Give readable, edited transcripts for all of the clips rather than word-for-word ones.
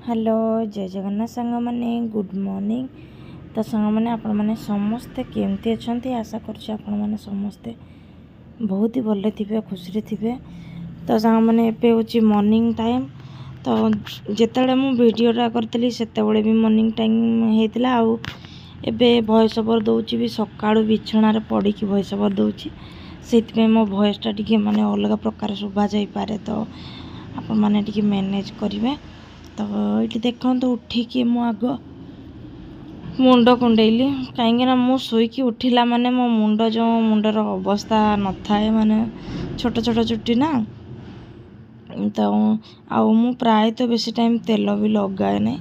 Hello जय जगन्नाथ सांग मैंने गुड मॉर्निंग। तो सांग मैंने आपण मैंने समस्ते केमती अच्छा आशा कर समस्ते बहुत ही भले थे खुशी थे। तो सांग मैंने एवं मॉर्निंग टाइम तो जिते मुझा करी से भी मॉर्निंग टाइम होता आबे वॉइस ओवर दूची भी सका बिछणार पड़ी वॉइस ओवर दूची से मो वॉइसटा टी माने अलग प्रकार शोभा जापे। तो आपण मैंने टी मैनेज करेंगे। तो ये देखो तो उठिकी मु आग मुंड कुंडेली कहीं मु शोईकी उठिला माने मो मुंड जो मुंडर अवस्था न थाए माने छोट छोट चुट्टी ना। तो आउ मु प्राय तो बेसी टाइम तेल भी लगाए ना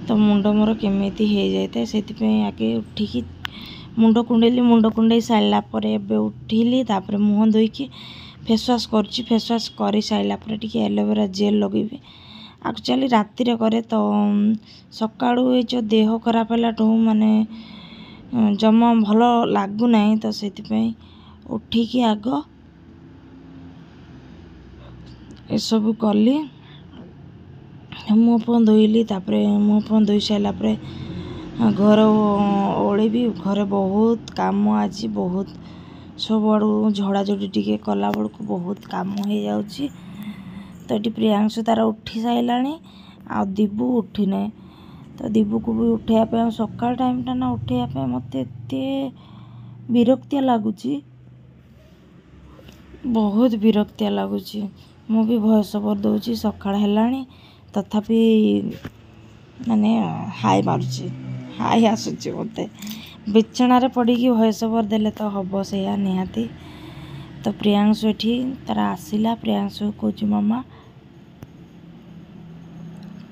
तो मुंड मोर केमिति हो जाए से आगे उठिकी मुंड कुंडई सारा उठिली तापर मुँह धोईकी फेसवाश करुँची। फेसवाश कर सारा एलोवेरा जेल लगेबी एक्चुअली राति रे करे। तो सकाळू जो देह खराब है माने जमा भल लगुना तो से उठिकी आग सब कली मुँह फुँ धोइली। मुँह फुँ धोई सारापर घर ओली भी घर बहुत काम आज बहुत सब आड़ू झड़ाझड़ी टी कला बेलू बहुत काम हो जाऊँगी। तो ये प्रियांशु तार उठी सारा आ दीबू उठी ना। तो दीबू को भी उठाइबा सकाल टाइमटा ना उठाइबा मत विरक्तिया लगुच बहुत विरक्तिया लगुच। मु भी वॉइस ओवर दूची सकाळ है तथापि माने हाई मारुची हाई आसूची मत बिछणार पड़ी वॉइस ओवर देले तो हम से निहाती। तो प्रियांशु एठी तार आसिला प्रियांशु कौच मामा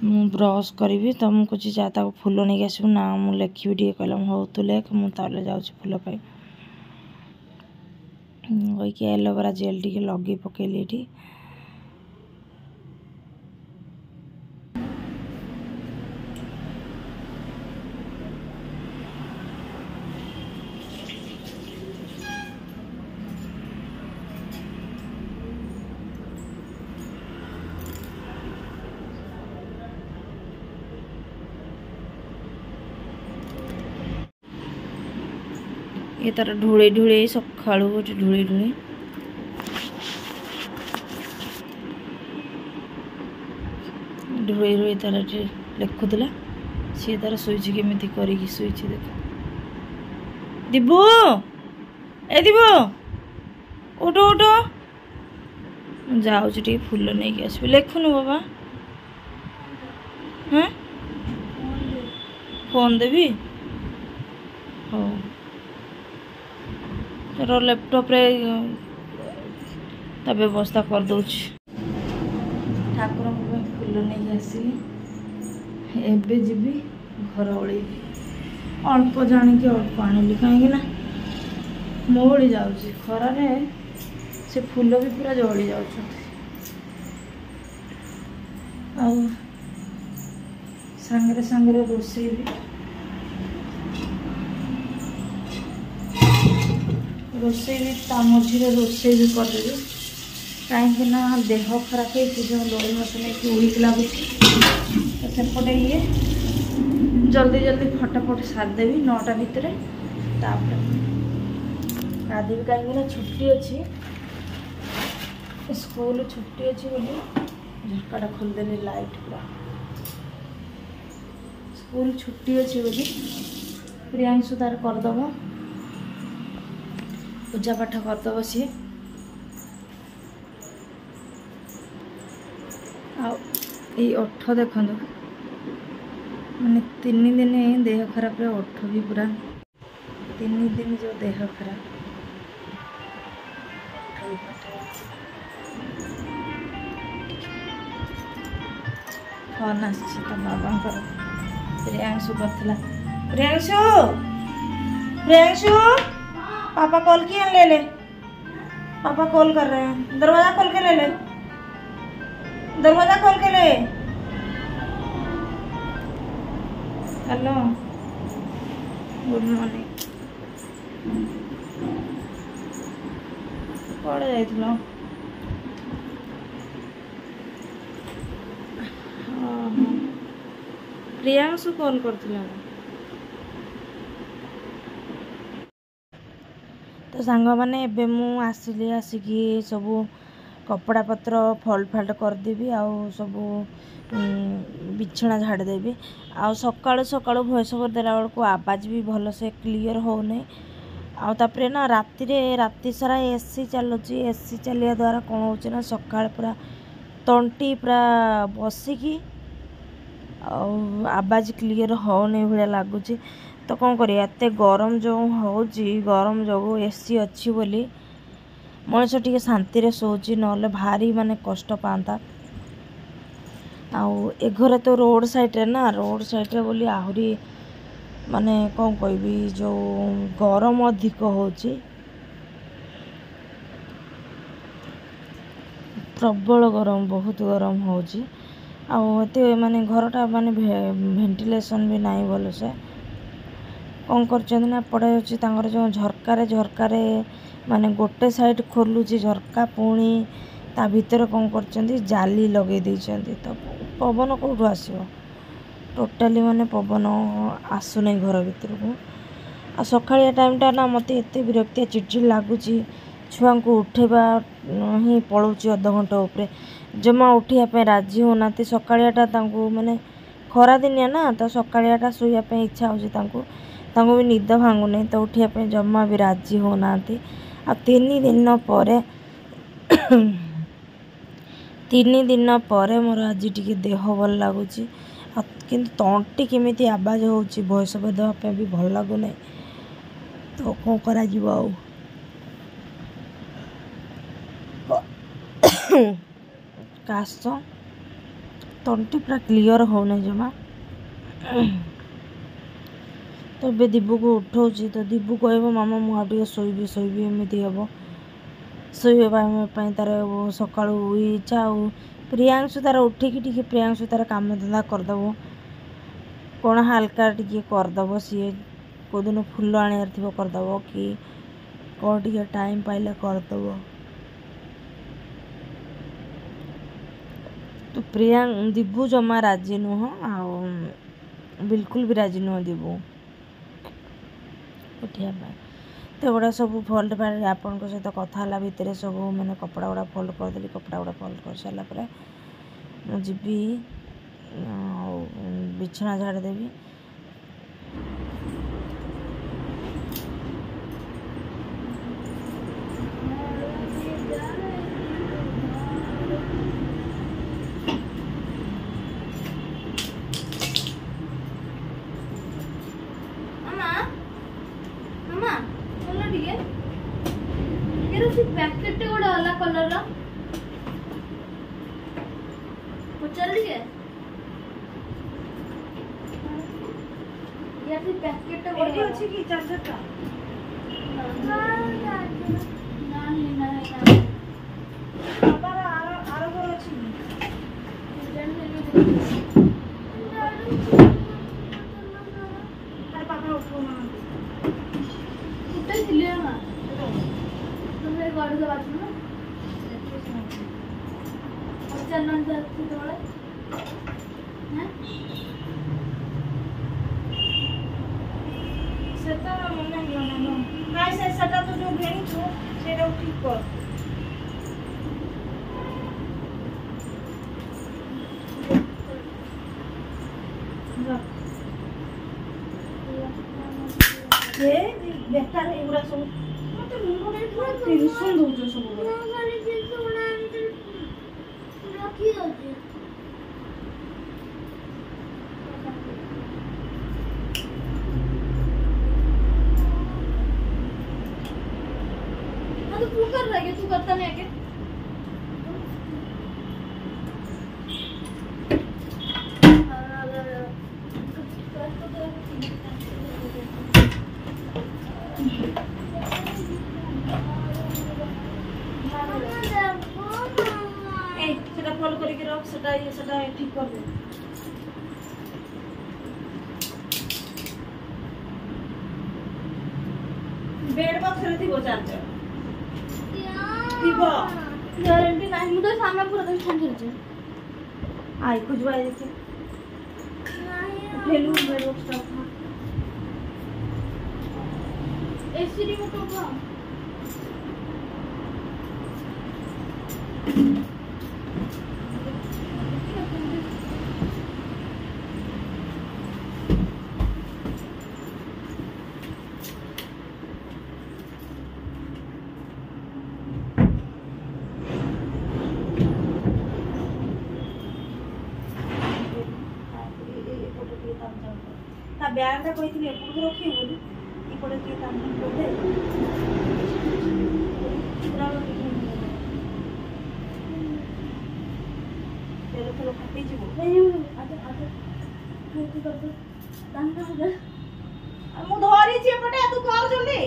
मु ब्रश करी तो मुझे कुछ जा फूल नहीं आसबू ना मुझे लिखी टे कहला हो तू लेख मुझे जाऊँ फूल पाई वही एलोवेरा जेल टी लगे पकेली ये ये तार ढूले ढूले सका ढूले ढूले ढूले ढूले तार लिखुला सी तार शोची केमी कर शोची देख दिबू ए दिबू उठ उठ जाऊँ टे फूल नहीं आसबि लिखुनु बाबा हाँ फोन देवी हो रो लैपटॉप रे व्यवस्था कर दूची ठाकुर फूल नहीं आसली एबे जीवी घर ओली अल्प जानिकी अल्प आनिली कहीं मोड़ी जाऊँगी खरार से फूल भी पूरा जली जा सांगरे सांगरे रोषे भी रोषे भी मझे रोषे भी करदेवी कहीं देह खराब हो लोड़ी मत नहीं उड़ीक लगुच तो सेपटे ये जल्दी जल्दी फटाफट सारदेवी 9टा भितर गाधी कहीं छुट्टी अच्छी स्कूल छुट्टी अच्छी बोली झटकाटा खोलदेली लाइट पूरा स्कूल छुट्टी अच्छी बोली प्रियांशु तार करदब पूजा पाठ करदब सी ओठ देखु माने 3 दिन देह खराब ओठ भी पूरा 3 दिन जो देह खराब फोन आसी तो बाबा प्रियांशु करथिला प्रियांशु प्रियांशु पापा कॉल किया ले ले पापा कॉल कर रहे हैं दरवाजा खोल के ले ले दरवाजा खोल के ले हेलो गुड मॉर्निंग पड़े जाइथिलो प्रियांशु कॉल करथिला तो सांग मैंने एबे मु आसिली आसिकी सब कपड़ा पत्र फोल्ड फाल्ड करदेवी आउ सब बिछना झाड़देवी आउ सकाळु सकाळु भॉइस ओवर देला बेलू आवाज भी भल से क्लियर हो नहीं आउे ना राति सारा एसी चलुची एसी चलिया द्वारा कौन हो ना सकाळ पूरा तंटी पूरा बसिकी आवाज क्लियर हो नहीं भाया लगुच तो कौन कर एत गरम जो हो गरम जो एसी अच्छी बोली मनीष टी शांति रे शोची ना भारी माने कष्ट पाता आउ ए घरे तो रोड साइड रे ना रोड साइड रे बोली आहरी माने कौन कहबी जो गरम अधिक होची प्रबल गरम बहुत गरम होची आते माने घरटा माने वेंटिलेशन भी नहीं भल से कौन कर पड़े जो झरकार माने गोटे साइड खोलुची झरका पुणी ता भीतर कौन कर जाली लगे देइछंती तो पवन कौटू आसो टोटाली माने पवन आसुना घर भीतर को आ सकाळिया टाइमटा ना मत एत विरक्तिया चिड़चिड़ लगुच छुआ को उठेबा ही पलाऊँच अध घंटा उपरे जमा उठापी राजी होना सकाळियाटा माने खरा दिनिया ना तो सकाळियाटा शोयापी इच्छा हो भी निद भांगुनी तो उठापी जमा भी राजी होना आ 3 दिन पर मोर आज टी देह भल लगुच किंतु तंटी केमी आवाज हो भॉइस ओवर देवाई भी भल लगुना तो कौन करा काश तंटी पूरा क्लियर होना जमा तो ये दीबू को उठाऊँ तो दीबू कह मामा मुझे शोबी एमती हम शोवाई तार सका इच्छा आ प्रियांशु तार उठिकी प्रियांशु तार काम धंदा करदेव कौन हाल्का टी करदेव सी कौ दिन फूल आने थी करदेव कि कौन टी टाइम पाइले करदेव तो दीबू जमा राजी नुह आ बिल्कुल भी राजी नुह दीबू उठा तो गुड़ा सब फोल्ड फाल्ड आपण सहित कथा भितर सब मैंने कपड़ा गुड़ा फोल्ड करदेली कपड़ा गुड़ा फोल्ड कर सारापर मुझी बिछना झाड़देवी पैकेट गोटे अला कलर पचार टे या पैकेट गोटे अछि कि चार्जर का नहीं नहीं बाबा आरो घर अछि अरे पापा उठो ना उठे दिले ना तुमने गाड़ी से बात सुनो और चलना जाती तो वाले हैं सेटा मने ना से सेटा तो जो भेणी छो सेटा ठीक कर ये बेकार एगुरा सब मते मुंड टेंशन दउछ सब गाड़ी से सोना रखी होती तो तू कर रहा है तू करता नहीं है फॉलो करके रख सेटा ठीक कर दे बेड बॉक्स रे थी चार्जर थीबो गारंटी नहीं मुझे सामने पूरा तो छन छन आई कुछ बाय देखे नहीं उठेलु बेड बॉक्स टा एसी रिमोट उठा ବ୍ୟାଗଟା କହିଥିଲି ଏପଟକୁ ରଖିବୁ ବୋଲି ଏପଟେ ଟିକେ କାମ କରିଦେ ତେଲ ତେଲ ଫାଟିଯିବ ମୁଁ ଧରିଛି ଏପଟେ ତୁ କର ଜଲ୍ଦି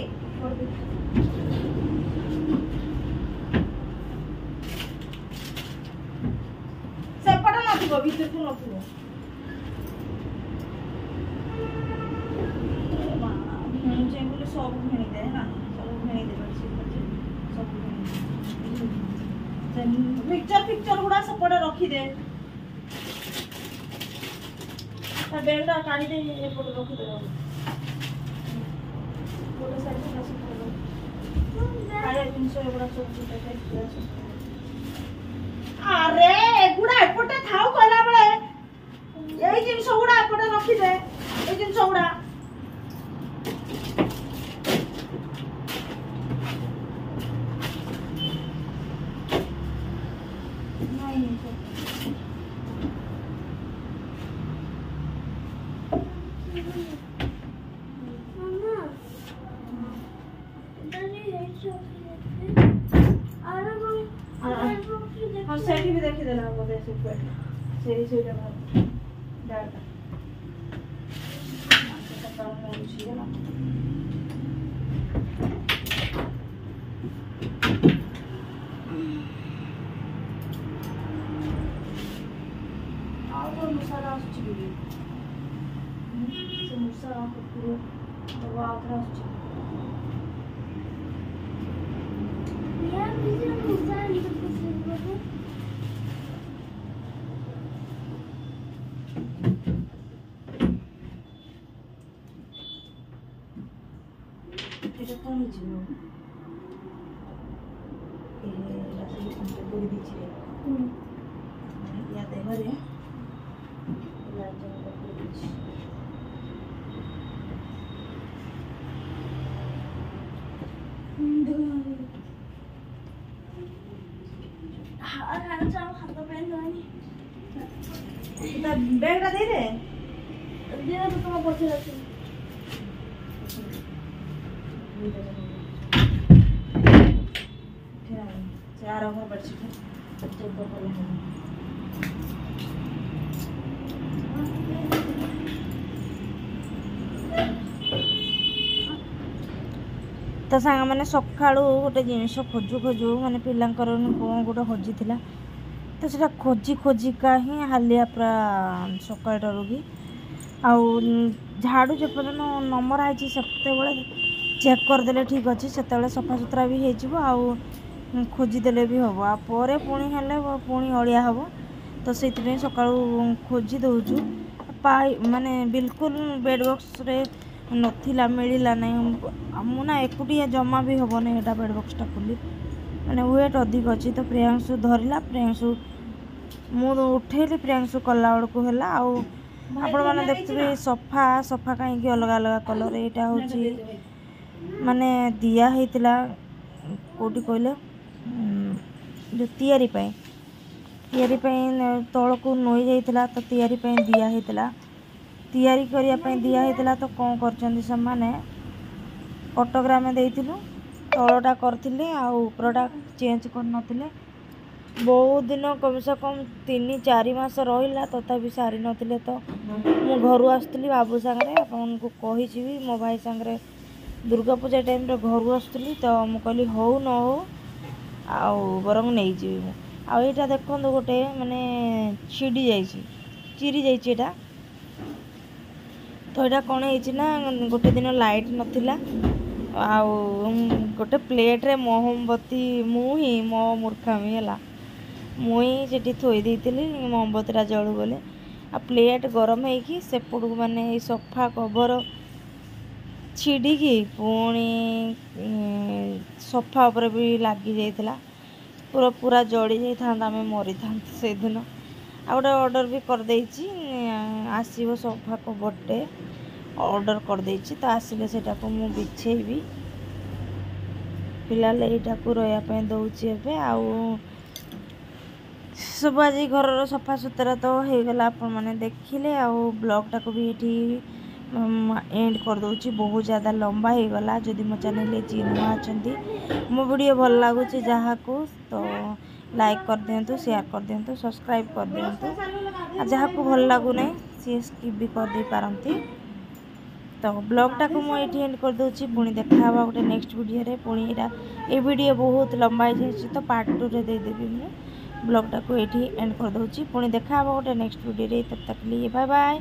ସେପଟେ ନଥିବ ଭିତରକୁ ନଥିବ सब भेणी दे ना सब भेणी दे सब पिक्चर पिक्चर गुड़ा सपड़े रखी दे बेगटा काढ़ी दे एपटे रखी दे गोटे साइड खाया जिनस एगुड़ा सब अरे एगुड़ा एपटे थाउ कहला बेले एई जिनस गुड़ा एपटे रखी दे एई जिनस गुड़ा हाँ सेठी भी देखी देना बोले से पे से जगह डाटा मानते का काम नहीं चाहिए ना और मसाला चाहिए से मसाला को पूरा तो आधा चाहिए यार मुझे मसाला नहीं कौन जीव पूरी दीजिए या देहरे बैगटा दे दे तो तुम पचे रख चार घर बेडशीट तो सांग मैंने सका गोटे जिनस खोजु खोजु माने पिलांकर कौन गोटे हजि तो सेटा खोजी खोजिका ही हालिया पूरा सकाल डरुकी आउ झाड़ू जपर्यंत नंबर आई से चेक करदे ठीक अच्छे से सफा सुतरा भी हो खोजीदे भी हम आपर पुणी हेले पुणी अड़िया हम तो से सका खोजी दौचु पाई माने बिल्कुल बेड बॉक्स रे नथिला मिलला नहीं मुना एकुटिया जमा भी हम नहीं एटा बेड बॉक्सटा खोली माने वेट अधिक अच्छी तो प्रियांशु धरला प्रियांशु मु उठेली प्रियांशु कला बेलू है आपण मैंने देखते सफा सफा कहीं अलग अलग कलर यहाँ हूँ माने दिया होता कौटी कहले जो तैयारी तौल को नई जाता तो तैयारी दिया होता तैयारी करने दिया होता तो कौन कर ऑटोग्राम देलु तलटा करी उपरटा चेंज कर बहुत दिन कम से कम 3-4 मास रहा तथापि सारी नथिले तो मु घर आसली बाबू सांगे आपन को कही भी मो भाई सांगे दुर्गा पूजा टाइम रे घर आसली तो मु कहली हो न हो आउ बरंग नहीं जीवी आईटा देखो गोटे माने छिड़ी जाइए चिरी जाइए तो यहाँ कौन है गोटे दिन लाइट नथिला आउ गोटे प्लेट रे मोमबत्ती मुही मो मूर्खामी है मुई से थोई देती मोमबत्तीटा जलू बोले आ प्लेट गरम होगी सेपटू माने सोफा कवर छिड़िकी पुणी सोफा उपर भी लगी जाइला पूरा पूरा जड़ी जाता आम मरी था से दिन आ गोटे ऑर्डर भी करदे आसो सोफा कवरटे ऑर्डर करदे तो आसिले से बिछेबी पिला यहाँ रहा दौची ए सब आज घर सफा सुतरा तो हो गला आपण मैंने देखिले आउ ब्लॉगटा को भी ये एंड कर दूची बहुत ज़्यादा लंबा हो गला जदि मो चैनल जी नुआ अच्छा मो वीडियो भल लगुच जहाँ को तो लाइक कर दिंतु शेयर कर दिंतु सब्सक्राइब कर दिंतु जहाँ को भल लगुना सी स्किप भी कर दे पारती तो ब्लॉगटा को मुझे एंड कर दूची पुणी देखा गोटे नेक्स्ट वीडियो रे पुणी ये वीडियो बहुत लंबा हो तो पार्ट 2 रे दे देबी मु ब्लॉगटा को ये एंड कर दूची पुणी देखा गोटे नेक्स्ट वीडियो रे तब तक लिए बाय बाय।